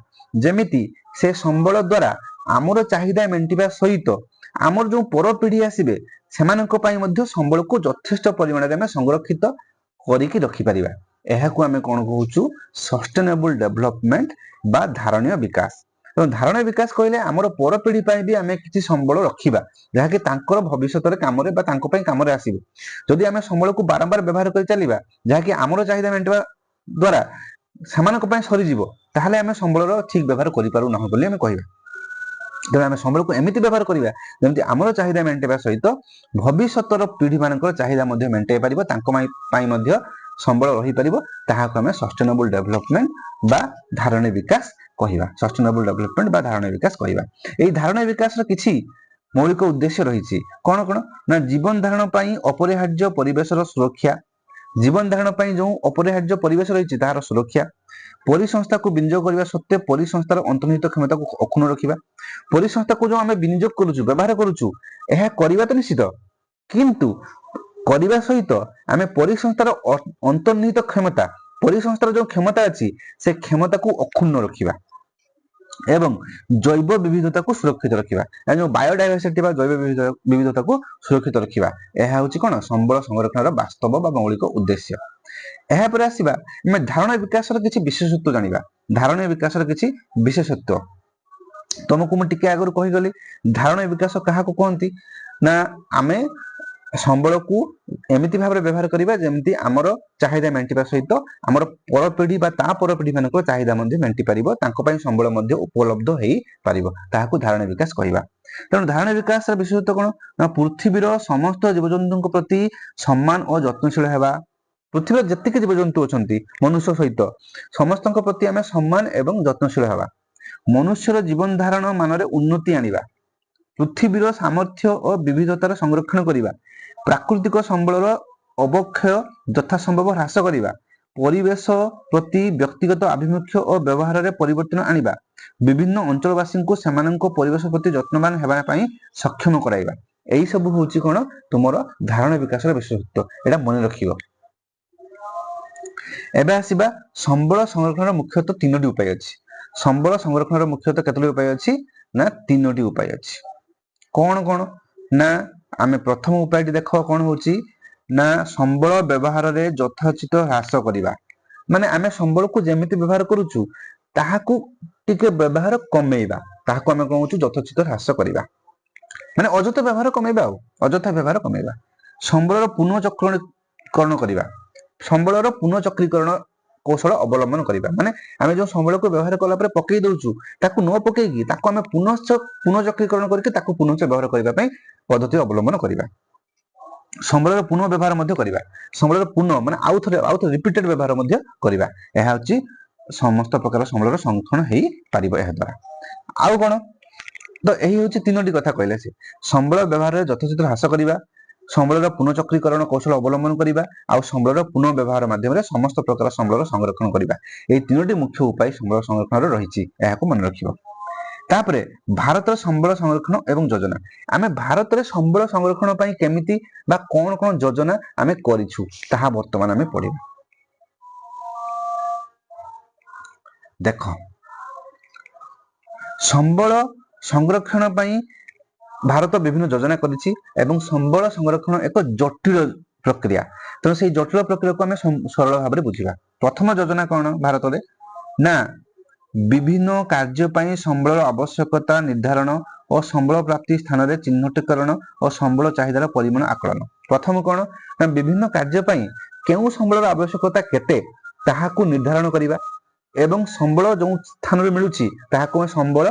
A: ଯେମିତି ସେ ସମ୍ବଳ ଦ୍ୱାରା ଆମର ଚାହିଦା ମେଣ୍ଟିବା ସହିତ ଆମର ଯେଉଁ ପରପିଢି ଆସିବେ ସେମାନଙ୍କ ପାଇଁ ମଧ୍ୟ ସମ୍ବଳକୁ ଯଥେଷ୍ଟ ପରିମାଣରେ ଆମେ ସଂରକ୍ଷିତ କରିକି ରଖିପାରିବା। ଏହାକୁ ଆମେ କଣ କହୁଛୁ ସଷ୍ଟେନେବୁଲ ଡେଭଲପମେଣ୍ଟ ବା ଧାରଣୀୟ ବିକାଶ। ତେଣୁ ଧାରଣୀୟ ବିକାଶ କହିଲେ ଆମର ପରପିଢି ପାଇଁ ବି ଆମେ କିଛି ସମ୍ବଳ ରଖିବା ଯାହାକି ତାଙ୍କର ଭବିଷ୍ୟତରେ କାମରେ ବା ତାଙ୍କ ପାଇଁ କାମରେ ଆସିବ। ଯଦି ଆମେ ସମ୍ବଳକୁ ବାରମ୍ବାର ବ୍ୟବହାର କରି ଚାଲିବା ଯାହାକି ଆମର ଚାହିଦା ମେଣ୍ଟିବା ଦ୍ୱାରା ସେମାନଙ୍କ ପାଇଁ ସରିଯିବ ତାହେଲେ ଆମେ ସମ୍ବଳର ଠିକ ବ୍ୟବହାର କରିପାରୁନାହୁଁ ବୋଲି ଆମେ କହିବା। ତେଣୁ ଆମେ ସମ୍ବଳକୁ ଏମିତି ବ୍ୟବହାର କରିବା ଯେମିତି ଆମର ଚାହିଦା ମେଣ୍ଟେଇବା ସହିତ ଭବିଷ୍ୟତର ପିଢି ମାନଙ୍କର ଚାହିଦା ମଧ୍ୟ ମେଣ୍ଟେଇ ପାରିବ ତାଙ୍କ ପାଇଁ ମଧ୍ୟ ସମ୍ବଳ ରହିପାରିବ। ତାହାକୁ ଆମେ ସଷ୍ଟେନେବୁଲ ଡେଭଲପମେଣ୍ଟ ବା ଧାରଣୀୟ ବିକାଶ କହିବା। ସଷ୍ଟେନେବୁଲ ଡେଭଲପମେଣ୍ଟ ବା ଧାରଣୀୟ ବିକାଶ କହିବା। ଏହି ଧାରଣୀୟ ବିକାଶର କିଛି ମୌଳିକ ଉଦ୍ଦେଶ୍ୟ ରହିଛି। କଣ କଣ ନା ଜୀବନ ଧାରଣ ପାଇଁ ଅପରିହାର୍ଯ୍ୟ ପରିବେଶର ସୁରକ୍ଷା। ଜୀବନ ଧାରଣ ପାଇଁ ଯେଉଁ ଅପରିହାର୍ଯ୍ୟ ପରିବେଶ ରହିଛି ତାହାର ସୁରକ୍ଷା। ପରିସଂସ୍ଥାକୁ ବିନିଯୋଗ କରିବା ସତ୍ତ୍ୱେ ପରିସଂସ୍ଥାର ଅନ୍ତର୍ନିହିତ କ୍ଷମତାକୁ ଅକ୍ଷୁଣ୍ଣ ରଖିବା। ପରିସଂସ୍ଥାକୁ ଯେଉଁ ଆମେ ବିନିଯୋଗ କରୁଛୁ ବ୍ୟବହାର କରୁଛୁ ଏହା କରିବା ତ ନିଶ୍ଚିତ କିନ୍ତୁ କରିବା ସହିତ ଆମେ ପରିସଂସ୍ଥାର ଅନ୍ତର୍ନିହିତ କ୍ଷମତା ପରିସଂସ୍ଥାର ଯେଉଁ କ୍ଷମତା ଅଛି ସେ କ୍ଷମତାକୁ ଅକ୍ଷୁଣ୍ଣ ରଖିବା ଏବଂ ଜୈବ ବିବିଧତାକୁ ସୁରକ୍ଷିତ ରଖିବା। ଯେଉଁ ବାୟୋଡାଇଭରସିଟି ବା ଜୈବ ବିବିଧତାକୁ ସୁରକ୍ଷିତ ରଖିବା ଏହା ହେଉଛି କଣ ସମ୍ବଳ ସଂରକ୍ଷଣର ବାସ୍ତବ ବା ମୌଳିକ ଉଦ୍ଦେଶ୍ୟ। ଏହାପରେ ଆସିବା ଆମେ ଧାରଣୀୟ ବିକାଶର କିଛି ବିଶେଷତ୍ୱ ଜାଣିବା। ଧାରଣୀୟ ବିକାଶର କିଛି ବିଶେଷତ୍ୱ ତମକୁ ମୁଁ ଟିକେ ଆଗରୁ କହିଗଲି। ଧାରଣୀୟ ବିକାଶ କାହାକୁ କହନ୍ତି ନା ଆମେ ସମ୍ବଳ को एमिति भाव व्यवहार करिबा जेमति हमर चाहिदा मेंटिबा सहित हमर पर पीढ़ी बा ता पर पीढ़ी मानको चाहिदा मध्ये मेंटि परिबो तांको पई संबळ मध्ये उपलब्ध हेई परिबो ताहाकु धारणा विकास कहिबा। तेणु धारणा विकास विशेषतः कोन ना पृथ्वीर समस्त जीवजंतुक प्रति सम्मान और यत्नशील हेबा। पृथ्वी जतिक जीवजंतु अछंती मनुष्य सहित समस्तक प्रति आमे सम्मान एवं यत्नशील हेबा। मनुष्यर जीवन धारण मानरे उन्नति आनिबा। पृथ्वीर सामर्थ्य और विविधतार संरक्षण करिबा। प्राकृतिक संबळर अवक्षय यथासंभव ह्रास करिबा। परिवेश प्रति व्यक्तिगत आभिमुख्य और व्यवहार रे परिवर्तन आनिबा। विभिन्न अंचलवासी को सेमानंको परिवेश प्रति यत्नवान हेबा पई सक्षम कराइबा। एई सब होउची कोन तुमरो धारणा विकासर विशेषत्व एटा मन रखिबो। एबे आसीबा संबळ संरक्षणर मुख्यतः तीनोटी उपाय अछि। संबळ संरक्षणर मुख्यतः केतोटी उपाय अछि ना तीनोटी उपाय अछि। कोन कोन ना आमे प्रथम उपायटी देखो कोन होउची ना संबळ व्यवहार रे यथोचित ह्रास करिबा। माने आमे संबळ को जेमिति व्यवहार करूछु ताहाकु टिके व्यवहार कमेइबा। ताहाकु आमे कहूछु यथोचित ह्रास करिबा। माने अजथा व्यवहार कमेइबा अजथा व्यवहार कमेइबा। संबळर पुनःचक्रीकरण करिबा। संबळर पुनःचक्रीकरण कौशल अवलंबन करिबा। माने आमे जो संबळ को व्यवहार कला परे पकेइ दउछु ताकु न पकेइकी ताकु आमे पुनःचक्रीकरण करके ताकु पुनः व्यवहार करिबा पई पद्धति अवलंबन करिबा। संबळर पुनः व्यवहार मध्ये करिबा। संबळर पुनः माने आउथ रिपीटेड व्यवहार मध्ये करिबा। एहा होची समस्त प्रकार संबळर संरक्षण हेई पारिबो एहा द्वारा। आउ कोन तो एही होची तीनोटी कथा कहले से संबळ व्यवहार रे यथोचित ह्रास करिबा। संबळर पुनःचक्रीकरण कौशल अवलंबन करिबा आ संबळर पुनः व्यवहार माध्यम रे समस्त प्रकार संबळर संरक्षण करिबा। एही तीनोटी मुख्य उपाय संबळ संरक्षण रे रहिछि एहाकु मन रखिबो। तापरे भारत संबळ संरक्षण एवं योजना आमे भारत रे संबळ संरक्षण पई केमिति बा कोन कोन योजना आमे करिछु ताहा वर्तमान आमे पढिबा। देखो संबळ संरक्षण पई भारत विभिन्न योजना करिछि एवं संबळ संरक्षण एक जटिल प्रक्रिया। तो से जटिल प्रक्रिया को आमे सरल भाबरे बुझिबा। प्रथम योजना कोन भारत रे ना विभिन्न कार्य पई संबळर आवश्यकता निर्धारण और संबळ प्राप्ति स्थान रे चिन्हटीकरण और संबळ चाहिदार परिमाण आकलन। प्रथम कोन ना विभिन्न कार्य पई केउ संबळर आवश्यकता केते ताहाकु निर्धारण करिबा एवं संबळ जो स्थान रे मिलुछि ताहाकु संबळ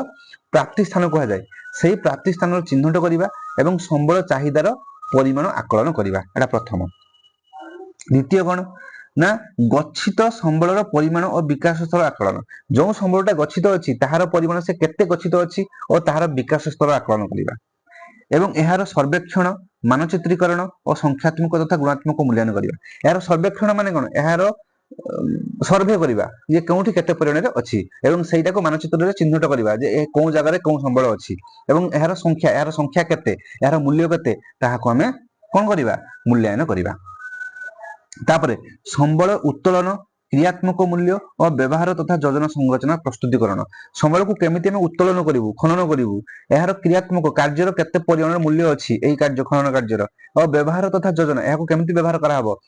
A: प्राप्ति स्थान कहै जाय। सेही प्राप्ति स्थान रे चिन्हट करिबा एवं संबळ चाहिदार परिमाण आकलन करिबा एटा प्रथम। द्वितीय कोन ना गच्छित संबळर परिमाण और विकास स्तर आकलन। जो संबळटा गच्छित अछि ताहार परिमाण से केते गच्छित अछि और ताहार विकास स्तर आकलन करिबा एवं एहार सर्वेक्षण मानचित्रीकरण और संख्यात्मक तथा गुणात्मक मूल्यांकन करिबा। एहार सर्वेक्षण माने कोन एहार सर्वे करिबा जे कोउठी केते परिमाण रे अछि एवं सेटा को मानचित्र रे चिन्हट करिबा जे ए कोन जगह रे कोन संबळ अछि एवं एहार संख्या केते एहार मूल्य केते ताहाको हमें कोन करिबा मूल्यांकन करिबा। तापरे संबळ उत्तोलन क्रियात्मक मूल्य और व्यवहार तथा योजना संरचना प्रस्तुतिकरण। संबळ को केमिति हम उत्तोलन करिवु खनन करिवु एहार क्रियात्मक कार्यर केते परिमाण मूल्य अछि एई कार्य खनन कार्यर और व्यवहार तथा योजना एहाको केमिति व्यवहार करा हबो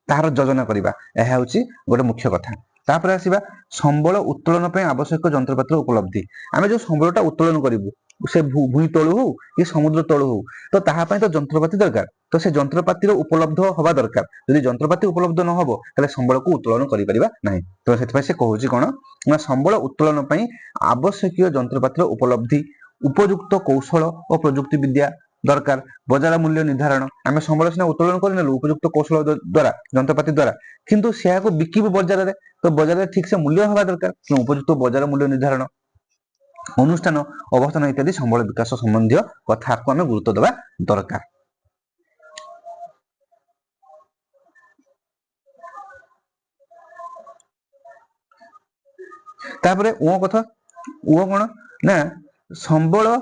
A: ताहार योजना करिबा एहा होची गोटे मुख्य कथा। तापरे आसीबा संबळ उत्तोलन पे आवश्यक यंत्रपातिर उपलब्धि। आमे जो संबळटा उत्तोलन करिवु से भूमि तळु हो कि समुद्र तळु हो तो ताहा पई तो यंत्रपाति दरकार। तो से यंत्रपातिर उपलब्ध होबा दरकार। यदि यंत्रपाति उपलब्ध न होबो तले संबळ को उत्तोलन करि परिबा नाही। तो सेति पई से कहूची कोन ना संबळ उत्तोलन पई आवश्यक यंत्रपातिर उपलब्धि उपयुक्त कौशल और प्रयुक्ति विद्या दरकार। बजार मूल्य निर्धारण आमे संबळ सिना उत्तोलन करि नेलु उपयुक्त कौशल द्वारा यंत्रपाति द्वारा किंतु सेहा को बिकिबो बजार रे तो बजार रे ठीक से मूल्य होबा दरकार। उपयुक्त बजार मूल्य निर्धारण अनुष्ठान अवस्थान इत्यादि संबळ विकास संबंधी कथा को आमे गुरुत्व देबा दरकार। तापरे ओ कथा ओ कोन ना संबळ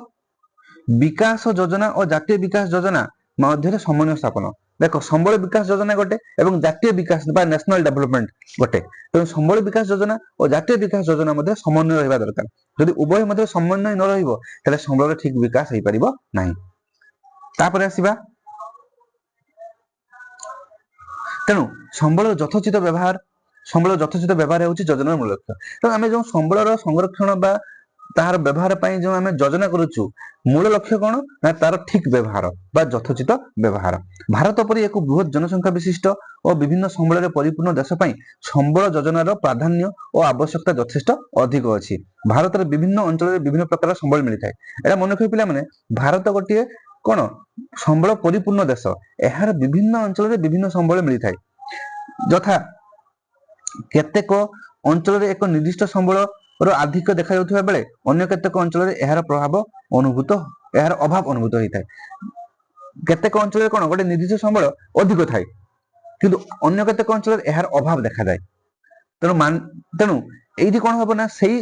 A: विकास योजना और जातीय विकास योजना मध्य समन्वय स्थापन। देखो संबळ विकास योजना गोटे एवं जातीय विकास बा नेशनल डेवलपमेंट गोटे। तो संबळ विकास योजना और जातीय विकास योजना मध्य समन्वय रहबा दरकार। यदि उभय मध्य समन्वय न रहिबो तले संबळर ठीक विकास हेई परिबो नाही। तापरे आसीबा तेनु संबळ यथोचित व्यवहार संबळ यथोचित व्यवहार हेउची योजनार मूल लक्ष्य। तो आमे जो संबळर संरक्षण बा ତାହାର ବ୍ୟବହାର ପାଇଁ ଯେଉଁ ଆମେ ଯୋଜନା କରୁଛୁ ମୂଳ ଲକ୍ଷ୍ୟ କ'ଣ ନା ତାର ଠିକ ବ୍ୟବହାର ବା ଯଥୋଚିତ ବ୍ୟବହାର। ଭାରତ ପରି ଏକ ବୃହତ ଜନସଂଖ୍ୟା ବିଶିଷ୍ଟ ଓ ବିଭିନ୍ନ ସମ୍ବଳରେ ପରିପୂର୍ଣ୍ଣ ଦେଶ ପାଇଁ ସମ୍ବଳ ଯୋଜନାର ପ୍ରାଧାନ୍ୟ ଓ ଆବଶ୍ୟକତା ଯଥେଷ୍ଟ ଅଧିକ ଅଛି। ଭାରତର ବିଭିନ୍ନ ଅଞ୍ଚଳରେ ବିଭିନ୍ନ ପ୍ରକାର ସମ୍ବଳ ମିଳିଥାଏ। ଏଇଟା ମନେ ରଖିବେ ପିଲାମାନେ, ଭାରତ ଗୋଟିଏ କ'ଣ ସମ୍ବଳ ପରିପୂର୍ଣ୍ଣ ଦେଶ। ଏହାର ବିଭିନ୍ନ ଅଞ୍ଚଳରେ ବିଭିନ୍ନ ସମ୍ବଳ ମିଳିଥାଏ। ଯଥା କେତେକ ଅଞ୍ଚଳରେ ଏକ ନିର୍ଦ୍ଦିଷ୍ଟ ସମ୍ବଳର ଆଧିକ୍ୟ ଦେଖାଯାଉଥିବା ବେଳେ ଅନ୍ୟ କେତେକ ଅଞ୍ଚଳରେ ଏହାର ଅଭାବ ଅନୁଭୂତ ହୋଇଥାଏ। କେତେକ ଅଞ୍ଚଳରେ କ'ଣ ଗୋଟେ ନିର୍ଦ୍ଦିଷ୍ଟ ସମ୍ବଳ ଅଧିକ ଥାଏ, କିନ୍ତୁ ଅନ୍ୟ କେତେକ ଅଞ୍ଚଳରେ ଏହାର ଅଭାବ ଦେଖାଯାଏ। ତେଣୁ ଏଇଠି କ'ଣ ହବ ନା ସେଇ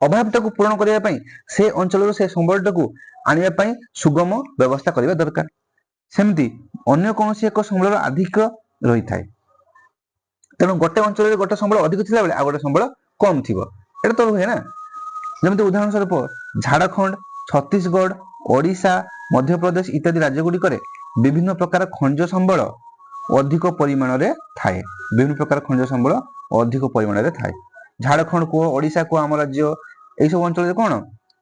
A: ଅଭାବଟାକୁ ପୂରଣ କରିବା ପାଇଁ ସେ ଅଞ୍ଚଳରୁ ସେ ସମ୍ବଳଟାକୁ ଆଣିବା ପାଇଁ ସୁଗମ ବ୍ୟବସ୍ଥା କରିବା ଦରକାର। ସେମିତି ଅନ୍ୟ କୌଣସି ଏକ ସମ୍ବଳର ଆଧିକ୍ୟ ରହିଥାଏ। ତେଣୁ ଗୋଟେ ଅଞ୍ଚଳରେ ଗୋଟେ ସମ୍ବଳ ଅଧିକ ଥିଲା ବେଳେ ଆଉ ଗୋଟେ ସମ୍ବଳ କମ ଥିବ, ଏଇଟା ତ ରୁହେ ନା। ଯେମିତି ଉଦାହରଣ ସ୍ୱରୂପ ଝାଡ଼ଖଣ୍ଡ, ଛତିଶଗଡ଼, ଓଡ଼ିଶା, ମଧ୍ୟପ୍ରଦେଶ ଇତ୍ୟାଦି ରାଜ୍ୟ ଗୁଡ଼ିକରେ ବିଭିନ୍ନ ପ୍ରକାର ଖଣିଜ ସମ୍ବଳ ଅଧିକ ପରିମାଣରେ ଥାଏ। ବିଭିନ୍ନ ପ୍ରକାର ଖଣିଜ ସମ୍ବଳ ଅଧିକ ପରିମାଣରେ ଥାଏ। ଝାଡ଼ଖଣ୍ଡ କୁହ, ଓଡ଼ିଶା କୁହ, ଆମ ରାଜ୍ୟ, ଏଇସବୁ ଅଞ୍ଚଳରେ କ'ଣ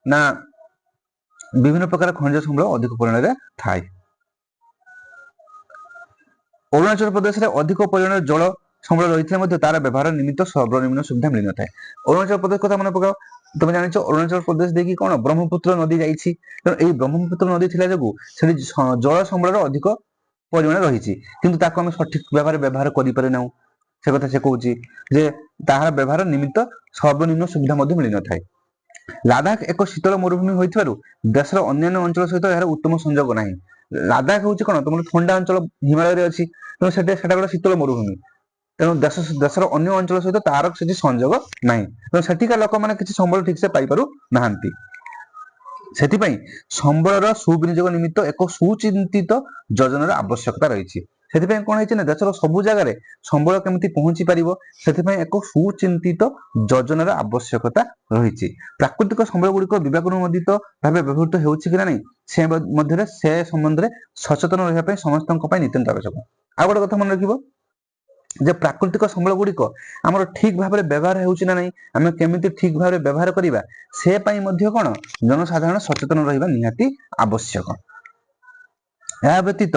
A: ନା ବିଭିନ୍ନ ପ୍ରକାର ଖଣିଜ ସମ୍ବଳ ଅଧିକ ପରିମାଣରେ ଥାଏ। ଅରୁଣାଚଳ ପ୍ରଦେଶରେ ଅଧିକ ପରିମାଣରେ ଜଳ ସମ୍ବଳ ରହିଥିଲେ ମଧ୍ୟ ତାର ବ୍ୟବହାର ନିମିତ୍ତ ସର୍ବନିମ୍ନ ସୁବିଧା ମିଳିନଥାଏ। ଅରୁଣାଚଳ ପ୍ରଦେଶ କଥା ମନେ ପକାଅ। ତମେ ଜାଣିଛ ଅରୁଣାଚଳ ପ୍ରଦେଶ ଦେଇକି କ'ଣ ବ୍ରହ୍ମପୁତ୍ର ନଦୀ ଯାଇଛି। ତେଣୁ ଏହି ବ୍ରହ୍ମପୁତ୍ର ନଦୀ ଥିଲା ଯୋଗୁଁ ସେଠି ଜଳ ସମ୍ବଳର ଅଧିକ ପରିମାଣ ରହିଛି, କିନ୍ତୁ ତାକୁ ଆମେ ସଠିକ ଭାବରେ ବ୍ୟବହାର କରିପାରିନାହୁଁ। ସେ କଥା ସେ କହୁଛି ଯେ ତାହାର ବ୍ୟବହାର ନିମିତ୍ତ ସର୍ବନିମ୍ନ ସୁବିଧା ମଧ୍ୟ ମିଳିନଥାଏ। ଲାଦାଖ ଏକ ଶୀତଳ ମରୁଭୂମି ହୋଇଥିବାରୁ ଦେଶର ଅନ୍ୟାନ୍ୟ ଅଞ୍ଚଳ ସହିତ ଏହାର ଉତ୍ତମ ସଂଯୋଗ ନାହିଁ। ଲାଦାଖ ହେଉଛି କ'ଣ ତମର ଥଣ୍ଡା ଅଞ୍ଚଳ ହିମାଳୟରେ ଅଛି, ତେଣୁ ସେଟା ଗୋଟେ ଶୀତଳ ମରୁଭୂମି। ତେଣୁ ଦେଶର ଅନ୍ୟ ଅଞ୍ଚଳ ସହିତ ତାର କିଛି ସଂଯୋଗ ନାହିଁ। ତେଣୁ ସେଠିକା ଲୋକମାନେ କିଛି ସମ୍ବଳ ଠିକ ସେ ପାଇପାରୁ ନାହାନ୍ତି। ସେଥିପାଇଁ ସମ୍ବଳର ସୁବିନିଯୋଗ ନିମିତ୍ତ ଏକ ସୁଚିନ୍ତିତ ଯୋଜନାର ଆବଶ୍ୟକତା ରହିଛି। ସେଥିପାଇଁ କ'ଣ ହେଇଛି ନା ଦେଶର ସବୁ ଜାଗାରେ ସମ୍ବଳ କେମିତି ପହଞ୍ଚି ପାରିବ ସେଥିପାଇଁ ଏକ ସୁଚିନ୍ତିତ ଯୋଜନାର ଆବଶ୍ୟକତା ରହିଛି। ପ୍ରାକୃତିକ ସମ୍ବଳ ଗୁଡ଼ିକ ବିବେକନୁମୋଦିତ ଭାବେ ବ୍ୟବହୃତ ହେଉଛି କି ନା ନାହିଁ ସେ ସମ୍ବନ୍ଧରେ ସଚେତନ ରହିବା ପାଇଁ ସମସ୍ତଙ୍କ ପାଇଁ ନିତାନ୍ତ ଆବଶ୍ୟକ। ଆଉ ଗୋଟେ କଥା ମନେ ରଖିବ ଯେ ପ୍ରାକୃତିକ ସମ୍ବଳ ଗୁଡ଼ିକ ଆମର ଠିକ ଭାବରେ ବ୍ୟବହାର ହେଉଛି ନା ନାହିଁ, ଆମେ କେମିତି ଠିକ ଭାବରେ ବ୍ୟବହାର କରିବା ସେ ପାଇଁ ମଧ୍ୟ କ'ଣ ଜନସାଧାରଣ ସଚେତନ ରହିବା ନିହାତି ଆବଶ୍ୟକ। ଏହା ବ୍ୟତୀତ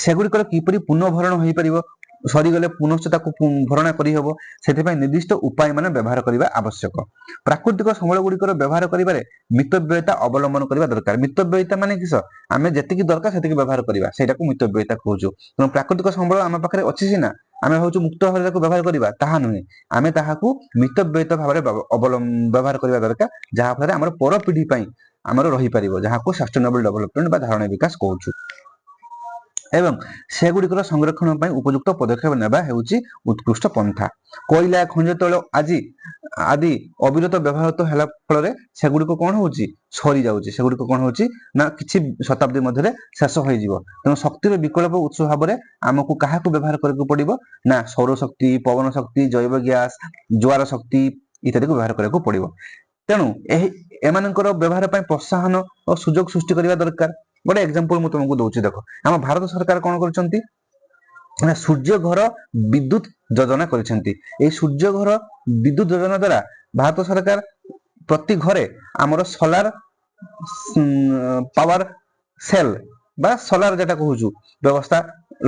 A: ସେଗୁଡ଼ିକର କିପରି ପୁନଃଭରଣ ହୋଇପାରିବ, ସରିଗଲେ ପୁନଶ୍ଚ ତାକୁ ଭରଣା କରିହେବ, ସେଥିପାଇଁ ନିର୍ଦ୍ଦିଷ୍ଟ ଉପାୟ ମାନେ ବ୍ୟବହାର କରିବା ଆବଶ୍ୟକ। ପ୍ରାକୃତିକ ସମ୍ବଳ ଗୁଡ଼ିକର ବ୍ୟବହାର କରିବାରେ ମିତବ୍ୟୟିତା ଅବଲମ୍ବନ କରିବା ଦରକାର। ମିତବ୍ୟୟିତା ମାନେ କିସ, ଆମେ ଯେତିକି ଦରକାର ସେତିକି ବ୍ୟବହାର କରିବା, ସେଇଟାକୁ ମିତବ୍ୟୟିତା କହୁଛୁ। ତେଣୁ ପ୍ରାକୃତିକ ସମ୍ବଳ ଆମ ପାଖରେ ଅଛି ସିନା ଆମେ ଭାବୁଛୁ ମୁକ୍ତ ଭାବରେ ତାକୁ ବ୍ୟବହାର କରିବା, ତାହା ନୁହେଁ। ଆମେ ତାହାକୁ ମିତବ୍ୟୟିତ ଭାବରେ ବ୍ୟବହାର କରିବା ଦରକାର, ଯାହା ଫଳରେ ଆମର ପର ପିଢ଼ି ପାଇଁ ଆମର ରହିପାରିବ, ଯାହାକୁ ସଷ୍ଟେନେବଲ ଡେଭଲପମେଣ୍ଟ ବା ଧାରଣୀୟ ବିକାଶ କହୁଛୁ। ଏବଂ ସେଗୁଡ଼ିକର ସଂରକ୍ଷଣ ପାଇଁ ଉପଯୁକ୍ତ ପଦକ୍ଷେପ ନେବା ହେଉଛି ଉତ୍କୃଷ୍ଟ ପନ୍ଥା। କୋଇଲା, ଖଣିଜ ତୈଳ ଆଦି ଅବିରତ ବ୍ୟବହୃତ ହେଲା ଫଳରେ ସେଗୁଡ଼ିକ କ'ଣ ହେଉଛି ସରିଯାଉଛି। ସେଗୁଡ଼ିକ କ'ଣ ହେଉଛି ନା କିଛି ଶତାବ୍ଦୀ ମଧ୍ୟରେ ଶେଷ ହୋଇଯିବ। ତେଣୁ ଶକ୍ତିର ବିକଳ୍ପ ଉତ୍ସ ଭାବରେ ଆମକୁ କାହାକୁ ବ୍ୟବହାର କରିବାକୁ ପଡ଼ିବ ନା ସୌରଶକ୍ତି, ପବନ ଶକ୍ତି, ଜୈବ ଗ୍ୟାସ, ଜ୍ୱାର ଶକ୍ତି ଇତ୍ୟାଦିକୁ ବ୍ୟବହାର କରିବାକୁ ପଡ଼ିବ। ତେଣୁ ଏମାନଙ୍କର ବ୍ୟବହାର ପାଇଁ ପ୍ରୋତ୍ସାହନ ଓ ସୁଯୋଗ ସୃଷ୍ଟି କରିବା ଦରକାର। ଗୋଟେ ଏକ୍ସାମ୍ପଲ ମୁଁ ତୁମକୁ ଦଉଛି, ଦେଖ ଆମ ଭାରତ ସରକାର କ'ଣ କରିଛନ୍ତି ନା ସୂର୍ଯ୍ୟ ଘର ବିଦ୍ୟୁତ ଯୋଜନା କରିଛନ୍ତି। ଏହି ସୂର୍ଯ୍ୟ ଘର ବିଦ୍ୟୁତ ଯୋଜନା ଦ୍ୱାରା ଭାରତ ସରକାର ପ୍ରତି ଘରେ ଆମର ସୋଲାର ପାୱାର ସେଲ୍ ବା ସୋଲାର ଯେଟା କହୁଛୁ ବ୍ୟବସ୍ଥା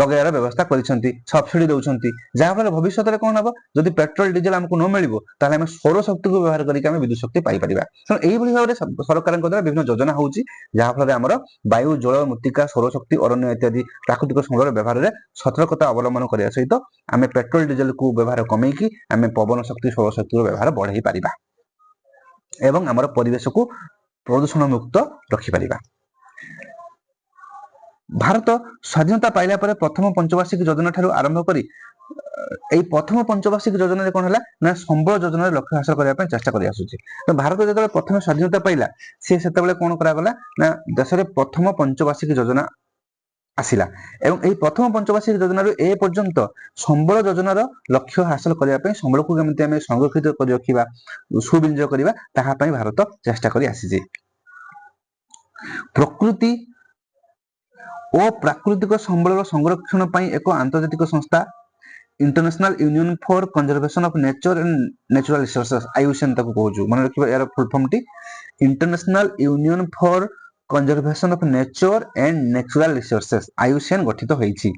A: ଲଗାଇବାର ବ୍ୟବସ୍ଥା କରିଛନ୍ତି, ସବସିଡି ଦେଉଛନ୍ତି। ଯାହାଫଳରେ ଭବିଷ୍ୟତରେ କ'ଣ ହେବ, ଯଦି ପେଟ୍ରୋଲ ଡିଜେଲ ଆମକୁ ନ ମିଳିବ ତାହେଲେ ଆମେ ସୌରଶକ୍ତିକୁ ବ୍ୟବହାର କରିକି ଆମେ ବିଦ୍ୟୁତ ଶକ୍ତି ପାଇପାରିବା। ତେଣୁ ଏଇଭଳି ଭାବରେ ସରକାରଙ୍କ ଦ୍ୱାରା ବିଭିନ୍ନ ଯୋଜନା ହେଉଛି, ଯାହାଫଳରେ ଆମର ବାୟୁ, ଜଳ, ମୃତ୍ତିକା, ସୌରଶକ୍ତି, ଅରଣ୍ୟ ଇତ୍ୟାଦି ପ୍ରାକୃତିକ ସମ୍ବଳର ବ୍ୟବହାରରେ ସତର୍କତା ଅବଲମ୍ବନ କରିବା ସହିତ ଆମେ ପେଟ୍ରୋଲ ଡିଜେଲକୁ ବ୍ୟବହାର କମେଇକି ଆମେ ପବନ ଶକ୍ତି, ସୌରଶକ୍ତିର ବ୍ୟବହାର ବଢ଼ାଇ ପାରିବା ଏବଂ ଆମର ପରିବେଶକୁ ପ୍ରଦୂଷଣ ମୁକ୍ତ ରଖିପାରିବା। ଭାରତ ସ୍ୱାଧୀନତା ପାଇଲା ପରେ ପ୍ରଥମ ପଞ୍ଚବାର୍ଷିକ ଯୋଜନା ଠାରୁ ଆରମ୍ଭ କରି এই প্রথম পঞ্চবার্ষিক যোজনাରେ କ'ଣ ହେଲା ନା ସମ୍ବଳ ଯୋଜନାର ଲକ୍ଷ୍ୟ ହାସଲ କରିବା ପାଇଁ ଚେଷ୍ଟା କରି ଆସୁଛି। ତ ଭାରତ ଯେତେବେଳେ ପ୍ରଥମେ ସ୍ୱାଧୀନତା ପାଇଲା ସେତେବେଳେ କ'ଣ କରାଗଲା ନା ଦେଶରେ ପ୍ରଥମ ପଞ୍ଚବାର୍ଷିକ ଯୋଜନା ଆସିଲା ଏବଂ ଏହି ପ୍ରଥମ ପଞ୍ଚବାର୍ଷିକ ଯୋଜନାରୁ ଏ ପର୍ଯ୍ୟନ୍ତ ସମ୍ବଳ ଯୋଜନାର ଲକ୍ଷ୍ୟ ହାସଲ କରିବା ପାଇଁ ସମ୍ବଳକୁ କେମିତି ଆମେ ସଂରକ୍ଷିତ କରି ରଖିବା, ସୁବିନିଯୋଗ କରିବା, ତାହା ପାଇଁ ଭାରତ ଚେଷ୍ଟା କରି ଆସିଛି। ପ୍ରକୃତି ଓ ପ୍ରାକୃତିକ ସମ୍ବଳର ସଂରକ୍ଷଣ ପାଇଁ ଏକ ଆନ୍ତର୍ଜାତିକ ସଂସ୍ଥା international union for conservation of nature and natural resources IUCN ताको कहूछु, मन रखिबा यार full form T international union for conservation of nature and natural resources IUCN गठित होईछि।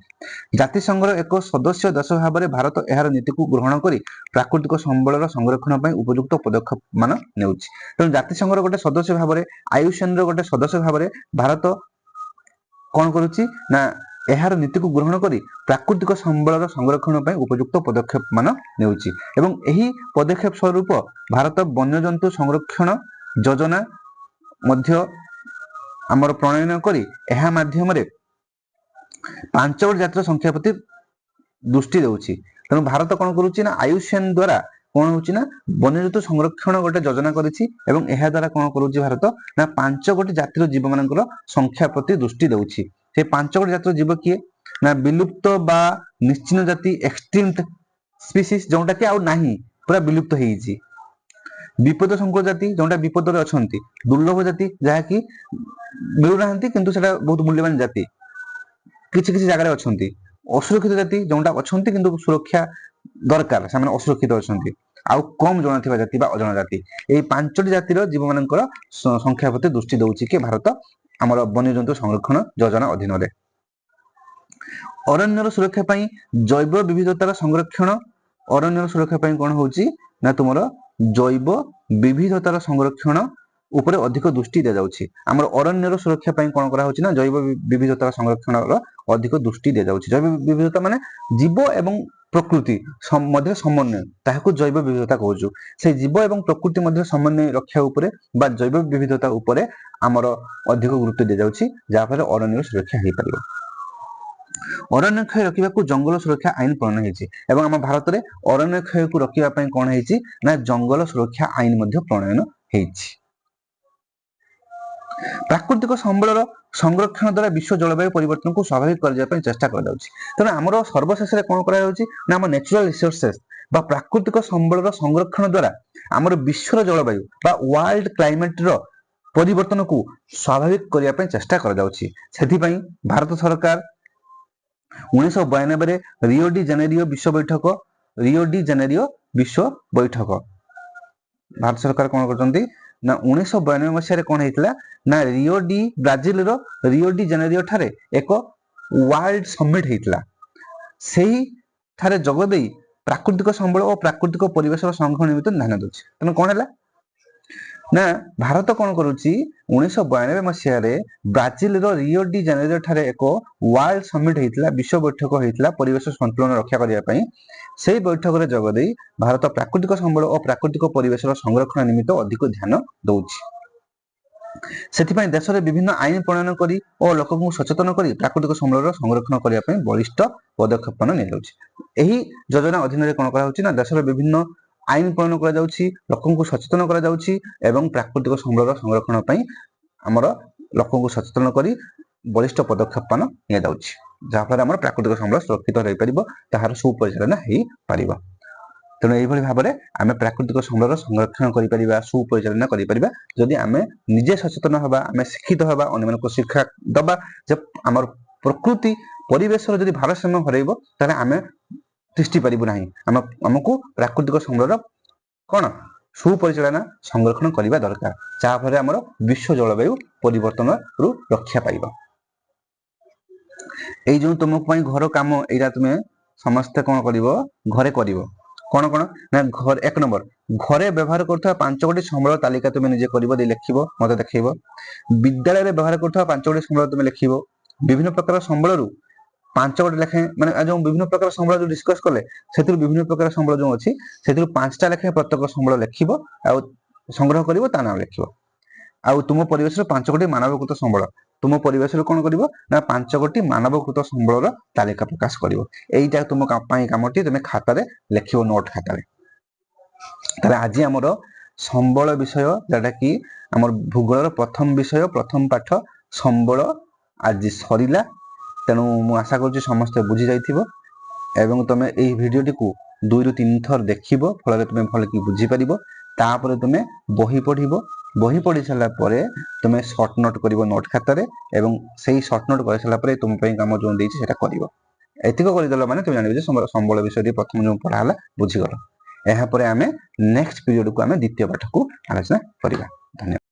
A: जातिसंघर एक सदस्य देश भाव में भारत यार नीति को ग्रहण करी प्राकृतिक संबलर संरक्षण पर उपयुक्त पदक्षेप मान नेउछि। तेणु जातिसंघर गोटे सदस्य भाव में आईयूसीएन गोटे सदस्य भाव में भारत कौन करुछि ना यार नीति को ग्रहण करी प्राकृतिक संबलर संरक्षण पर उपयुक्त पदक्षेप मान नेउछि एवं एही पदक्षेप स्वरूप भारत वन्यजंतु संरक्षण योजना मध्य आमर प्रणयन करी एहा माध्यम रे 5 गोटी जातिर संख्या प्रति दृष्टि देउछि। तेणु भारत कौन करुछि ना आईयूसीएन द्वारा कौन होछि ना वन्यजंतु संरक्षण गोटे योजना करिछि एवं एहा द्वारा कौन करुछि भारत ना 5 गोटी जातिर जीव मानकर संख्या प्रति दृष्टि देउछि। से 5 गोटी जातिर जीव किए ना विलुप्त बा निश्चिन्न जाति एक्सटिंक्ट स्पीसीज जोंटा कि आउ नाही पूरा विलुप्त हेइछि, विपद संकुल जाति जोंटा विपद रे अछंती, दुर्लभ जाति जहा कि मिलु नाहंती किंतु सेटा बहुत मूल्यवान जाति किछि किछि जगह रे अछंती, असुरक्षित जाति जोंटा अछंती किंतु सुरक्षा दरकार से माने असुरक्षित अछंती, आउ कम जणा थिबा जाति बा अजणा जाति एई 5टी जातिर जीव मानकर संख्या प्रति दृष्टि दउछि कि भारत हमर वन्यजंतु संरक्षण योजना अधीन रे। अरण्यर सुरक्षा पई जैव विविधतार संरक्षण अरण्यर सुरक्षा पई कोन होउछि ना तुमर जैव विविधतार संरक्षण ऊपर अधिक दृष्टि दिया जाउछि। हमर अरण्यर सुरक्षा पई कोन करा होउछि ना जैव विविधतार संरक्षण अधिक दृष्टि दिया जाउछि। जैव विविधता माने जीव एवं प्रकृति मध्य समन्वय ताहाको जैव विविधता कहउछु। से जीव एवं प्रकृति मध्य समन्वय रक्षा ऊपर बा जैव विविधता ऊपर हमर अधिक गुरुत्व दिया जाउछि जा फले अरण्यर सुरक्षा हे परिबो। अरण्य क्षय रखिबा को जंगल सुरक्षा आईन प्रणयन हेछि एवं हम भारत रे अरण्य क्षय को रखिबा पई कोन हेछि ना जंगल सुरक्षा आईन मध्य प्रणयन हेछि। प्राकृतिक संबलर संरक्षण द्वारा विश्व जलवायु परिवर्तन को स्वाभाविक कर जाय चेष्टा कर जाउछि। तेना हमरो सर्वशेष रे कोन करा जाउछि ना हम नेचुरल रिसोर्सेस बा प्राकृतिक संबलर संरक्षण द्वारा हमरो विश्व जलवायु बा वर्ल्ड क्लाइमेट रो परिवर्तन को स्वाभाविक करिया पई चेष्टा कर जाउछि। सेथि पई भारत सरकार 1992 रे रियो डी जेनेरियो विश्व बैठक भारत सरकार कोन करचंती ना 1992 मसिया रे कोन हेतला ना ब्राजिल रो रियो डी जेनेरियो ठारे एक वर्ल्ड समिट हेतला। सेही ठारे जग देई प्राकृतिक संबल और प्राकृतिक परिवेश संरक्षण निमित्त ध्यान दोछि। तने कोन हैला ना भारत कोन करूछि 1992 मसिया रे ब्राजिल रो रियो डी जेनेरियो ठारे एक वर्ल्ड समिट हेतला विश्व बैठक हेतला परिवेश संतुलन रक्षा करिया पई। सेही बैठक रे जग देई भारत प्राकृतिक संबल और प्राकृतिक परिवेश संरक्षण निमित्त अधिक ध्यान दोछि। सेथि पई देश रे विभिन्न आईन प्रणयन करी और लोक को सचेतन करी प्राकृतिक संबल संरक्षण करिया पई बलिष्ठ पदक्षेप नै लेउछि। एही योजना अधीन रे कोन करा होछि ना देश रे विभिन्न आईन प्रणयन करा जाउछि, लोकन को सचेतन करा जाउछि एवं प्राकृतिक संबल संरक्षण पई हमर लोकन को सचेतन करी बलिष्ठ पदक्षेप नै जाउछि जा फल हमर प्राकृतिक संबल सुरक्षित रहि परिबो ताहार सुपरिचालन हेइ परिबो। तेणु एही भली भाबरे आमे प्राकृतिक संबल संरक्षण करि परिबा सुपरिचालन करि परिबा जदि आमे निजे सचेतन हबा आमे शिक्षित हबा अन्य मानको शिक्षा दबा जे हमर प्रकृति परिवेश रो जदि भारसाम्य हरैबो ताले आमे तिष्टि परिबो नाही। हमको प्राकृतिक संबल कोन सुपरिचालन संरक्षण करिबा दरकार जा फले हमर विश्व जलवायु परिवर्तन रु रक्षा पाइबा। एई जो तुमक पई घर काम एरा तुमे समस्त कोन करिवो घरे करिवो कोन कोन ना घर एक नंबर घरे व्यवहार करथवा 5 गोटी संबल तालिका तुमे निजे करिवो दे लिखिबो मते देखैबो। विद्यालय रे व्यवहार करथवा 5 गोटी संबल तुमे लिखिबो। विभिन्न प्रकार संबल रु 5 गोटी लेखे माने जो विभिन्न प्रकार संबल जो डिस्कस करले सेतिर विभिन्न प्रकार संबल जो अछि सेतिर 5टा लेखे प्रत्येक संबल लिखिबो आ संग्रह करिवो ता नाम लिखिबो। आ तुम परिवेश रे 5 गोटी मानवकृत संबल तुम परिवेश रे कोन करिवो ना 5 गोटी मानवकृत संबल रो तालिका प्रकाश करिवो। एईटा तुम पई कामटी तुमे खाता रे लिखिबो नोट खाता रे। ताले आज हमर संबल विषय जेटा कि हमर भूगोल रो प्रथम विषय प्रथम पाठ संबल आज सरिला। तेणु मु आशा करूची समस्त बुझी जाइथिबो एवं तुमे एई भिडियोटी को 2 रु 3 थर देखिबो फल तुमे भल कि बुझी परिबो। तापर तुमे बही पढिबो बही पढि सला परे तुमे शॉर्ट नोट करिवो नोट खाता रे एवं सेही शॉर्ट नोट कर सला परे तुम पई काम जो देछि सेटा करिवो। एतिको करि देला माने तुम जानिबे जे संबल विषय प्रथम जो पढा हला बुझी गलो। एहा परे आमे नेक्स्ट पीरियड को आमे द्वितीय पाठ को आलोचना करिबा। धन्यवाद।